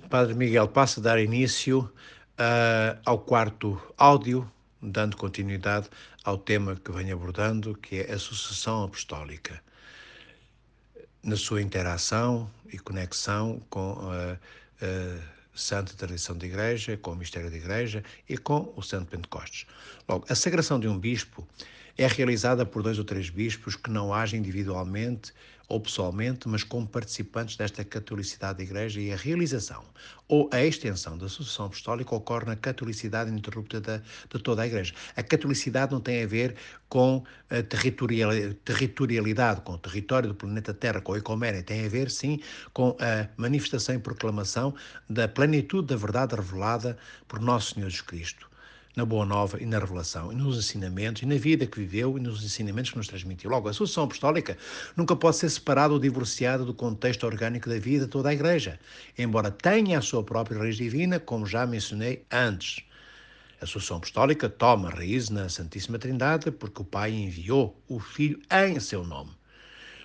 Padre Miguel, passo a dar início ao quarto áudio, dando continuidade ao tema que venho abordando, que é a sucessão apostólica, na sua interação e conexão com a Santa Tradição da Igreja, com o Mistério da Igreja e com o Santo Pentecostes. Logo, a sagração de um bispo é realizada por 2 ou 3 bispos que não agem individualmente ou pessoalmente, mas como participantes desta catolicidade da Igreja, e a realização ou a extensão da sucessão apostólica ocorre na catolicidade ininterrupta de toda a Igreja. A catolicidade não tem a ver com a territorialidade, com o território do planeta Terra, com a ecuménia, tem a ver, sim, com a manifestação e proclamação da plenitude da verdade revelada por Nosso Senhor Jesus Cristo, na Boa Nova e na Revelação, e nos ensinamentos, e na vida que viveu, e nos ensinamentos que nos transmitiu. Logo, a sucessão apostólica nunca pode ser separada ou divorciada do contexto orgânico da vida de toda a Igreja, embora tenha a sua própria raiz divina, como já mencionei antes. A sucessão apostólica toma raiz na Santíssima Trindade, porque o Pai enviou o Filho em seu nome.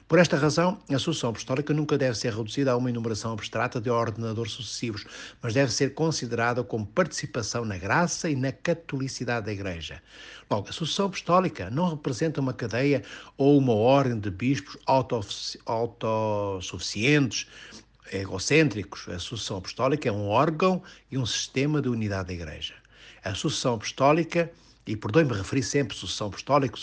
Por esta razão, a sucessão apostólica nunca deve ser reduzida a uma enumeração abstrata de ordenadores sucessivos, mas deve ser considerada como participação na graça e na catolicidade da Igreja. Logo, a sucessão apostólica não representa uma cadeia ou uma ordem de bispos autossuficientes, egocêntricos. A sucessão apostólica é um órgão e um sistema de unidade da Igreja. A sucessão apostólica, e perdoe-me referir sempre sucessão apostólica,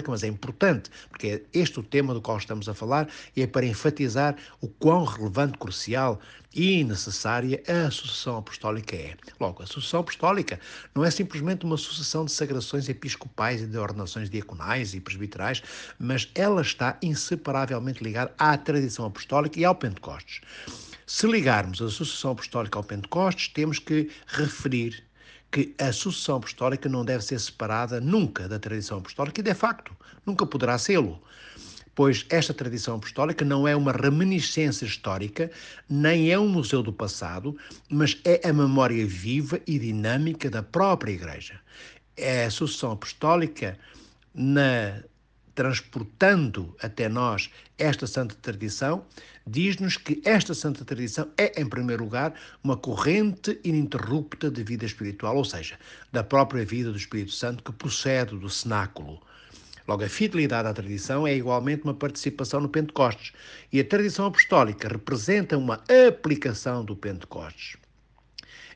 mas é importante, porque é este o tema do qual estamos a falar, e é para enfatizar o quão relevante, crucial e necessária a sucessão apostólica é. Logo, a sucessão apostólica não é simplesmente uma sucessão de sagrações episcopais e de ordenações diaconais e presbiterais, mas ela está inseparavelmente ligada à tradição apostólica e ao Pentecostes. Se ligarmos a sucessão apostólica ao Pentecostes, temos que referir que a sucessão apostólica não deve ser separada nunca da tradição apostólica, e de facto nunca poderá sê-lo, pois esta tradição apostólica não é uma reminiscência histórica, nem é um museu do passado, mas é a memória viva e dinâmica da própria Igreja. É a sucessão apostólica transportando até nós esta santa tradição, diz-nos que esta santa tradição é, em primeiro lugar, uma corrente ininterrupta de vida espiritual, ou seja, da própria vida do Espírito Santo que procede do cenáculo. Logo, a fidelidade à tradição é igualmente uma participação no Pentecostes, e a tradição apostólica representa uma aplicação do Pentecostes.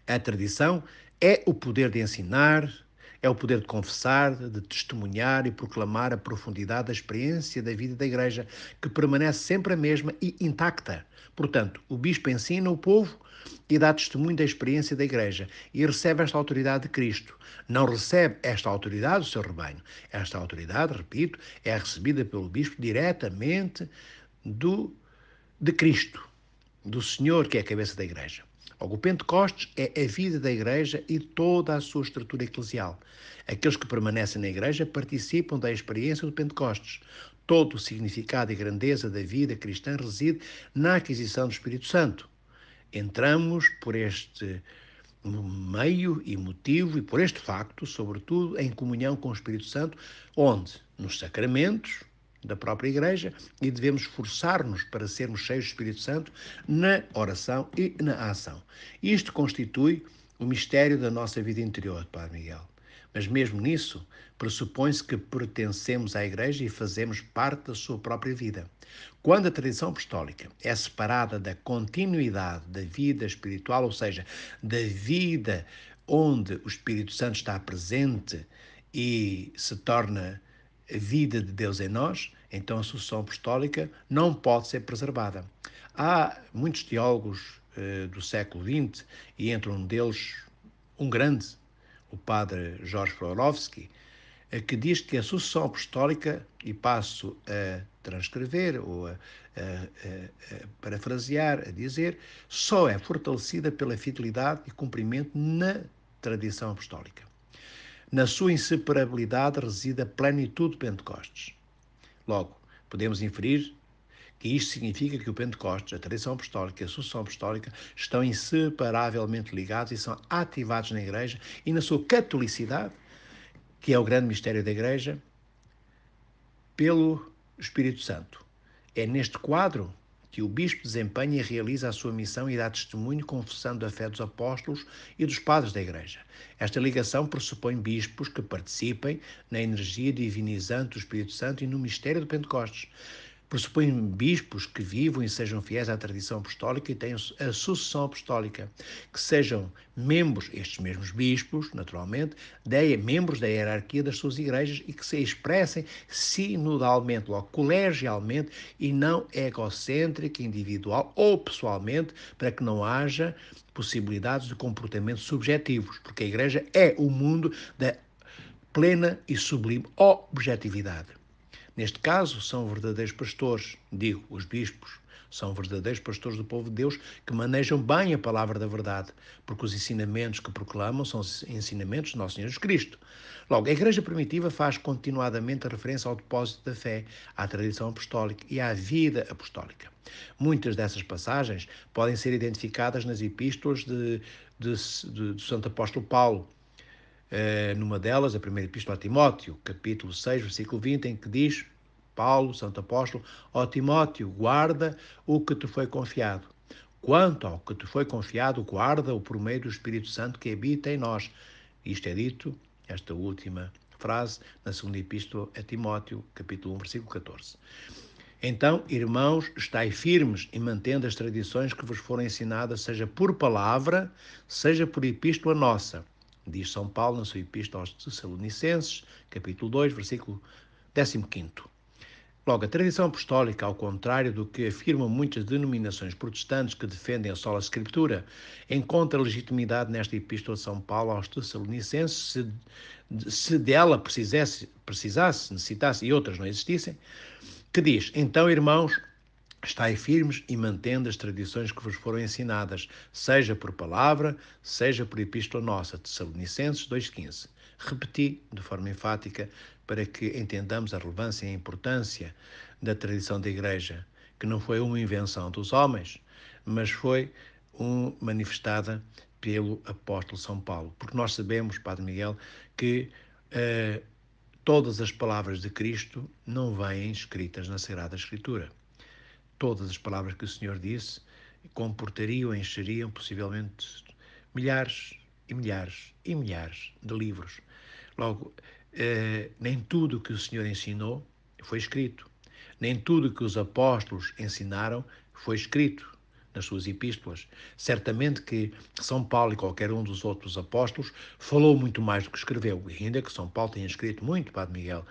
A tradição é o poder de ensinar, é o poder de confessar, de testemunhar e proclamar a profundidade da experiência da vida da Igreja, que permanece sempre a mesma e intacta. Portanto, o bispo ensina o povo e dá testemunho da experiência da Igreja e recebe esta autoridade de Cristo. Não recebe esta autoridade do seu rebanho. Esta autoridade, repito, é recebida pelo bispo diretamente de Cristo, do Senhor, que é a cabeça da Igreja. Logo, o Pentecostes é a vida da Igreja e toda a sua estrutura eclesial. Aqueles que permanecem na Igreja participam da experiência do Pentecostes. Todo o significado e grandeza da vida cristã reside na aquisição do Espírito Santo. Entramos por este meio e motivo e por este facto, sobretudo, em comunhão com o Espírito Santo, onde? Nos sacramentos da própria Igreja, e devemos esforçar-nos para sermos cheios do Espírito Santo na oração e na ação. Isto constitui o mistério da nossa vida interior, Padre Miguel. Mas mesmo nisso, pressupõe-se que pertencemos à Igreja e fazemos parte da sua própria vida. Quando a tradição apostólica é separada da continuidade da vida espiritual, ou seja, da vida onde o Espírito Santo está presente e se torna a vida de Deus em nós, então a sucessão apostólica não pode ser preservada. Há muitos teólogos do século XX, e entre um deles um grande, o padre Jorge Florovsky, que diz que a sucessão apostólica, e passo a transcrever ou a parafrasear, a dizer, só é fortalecida pela fidelidade e cumprimento na tradição apostólica. Na sua inseparabilidade reside a plenitude de Pentecostes. Logo, podemos inferir que isto significa que o Pentecostes, a tradição apostólica e a sucessão apostólica estão inseparavelmente ligados e são ativados na Igreja e na sua catolicidade, que é o grande mistério da Igreja, pelo Espírito Santo. É neste quadro que o bispo desempenha e realiza a sua missão e dá testemunho confessando a fé dos apóstolos e dos padres da Igreja. Esta ligação pressupõe bispos que participem na energia divinizante do Espírito Santo e no mistério do Pentecostes. Pressupõe bispos que vivam e sejam fiéis à tradição apostólica e tenham a sucessão apostólica, que sejam membros, estes mesmos bispos, naturalmente, membros da hierarquia das suas igrejas e que se expressem sinodalmente, logo colegialmente, e não egocêntrica, individual ou pessoalmente, para que não haja possibilidades de comportamentos subjetivos, porque a igreja é o mundo da plena e sublime objetividade. Neste caso, são verdadeiros pastores, digo, os bispos, são verdadeiros pastores do povo de Deus que manejam bem a palavra da verdade, porque os ensinamentos que proclamam são os ensinamentos de Nosso Senhor Jesus Cristo. Logo, a Igreja primitiva faz continuadamente a referência ao depósito da fé, à tradição apostólica e à vida apostólica. Muitas dessas passagens podem ser identificadas nas epístolas de Santo Apóstolo Paulo. Numa delas, a primeira epístola a Timóteo, capítulo 6, versículo 20, em que diz, Paulo, Santo Apóstolo, ó Timóteo, guarda o que te foi confiado. Quanto ao que te foi confiado, guarda-o por meio do Espírito Santo que habita em nós. Isto é dito, esta última frase, na segunda epístola a Timóteo, capítulo 1, versículo 14. Então, irmãos, estai firmes e mantendo as tradições que vos foram ensinadas, seja por palavra, seja por epístola nossa, diz São Paulo na sua epístola aos Tessalonicenses, capítulo 2, versículo 15º. Logo, a tradição apostólica, ao contrário do que afirmam muitas denominações protestantes que defendem a sola Escritura, encontra legitimidade nesta epístola de São Paulo aos Tessalonicenses, se dela necessitasse e outras não existissem, que diz, então, irmãos, estai firmes e mantendo as tradições que vos foram ensinadas, seja por palavra, seja por epístola nossa, Tessalonicenses 2,15. Repeti de forma enfática para que entendamos a relevância e a importância da tradição da Igreja, que não foi uma invenção dos homens, mas foi manifestada pelo apóstolo São Paulo. Porque nós sabemos, Padre Miguel, que todas as palavras de Cristo não vêm escritas na Sagrada Escritura. Todas as palavras que o Senhor disse comportariam, encheriam possivelmente milhares e milhares e milhares de livros. Logo, nem tudo que o Senhor ensinou foi escrito. Nem tudo que os apóstolos ensinaram foi escrito nas suas epístolas. Certamente que São Paulo e qualquer um dos outros apóstolos falou muito mais do que escreveu, e ainda que São Paulo tenha escrito muito, Padre Miguel,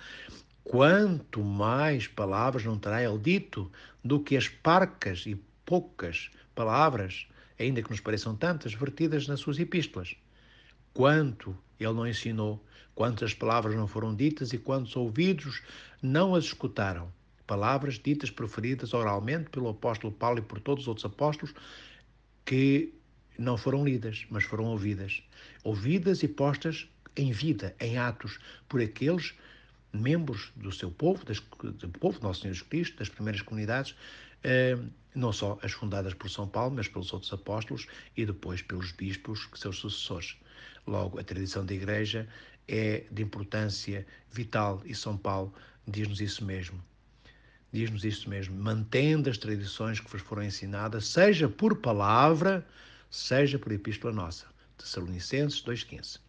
quanto mais palavras não terá ele dito do que as parcas e poucas palavras, ainda que nos pareçam tantas, vertidas nas suas epístolas. Quanto ele não ensinou, quantas palavras não foram ditas e quantos ouvidos não as escutaram. Palavras ditas, proferidas oralmente pelo apóstolo Paulo e por todos os outros apóstolos, que não foram lidas, mas foram ouvidas. Ouvidas e postas em vida, em atos, por aqueles membros do seu povo, do povo de Nosso Senhor Jesus Cristo, das primeiras comunidades, não só as fundadas por São Paulo, mas pelos outros apóstolos e depois pelos bispos, seus sucessores. Logo, a tradição da Igreja é de importância vital e São Paulo diz-nos isso mesmo. Diz-nos isso mesmo, mantendo as tradições que vos foram ensinadas, seja por palavra, seja por epístola nossa. Tessalonicenses 2,15.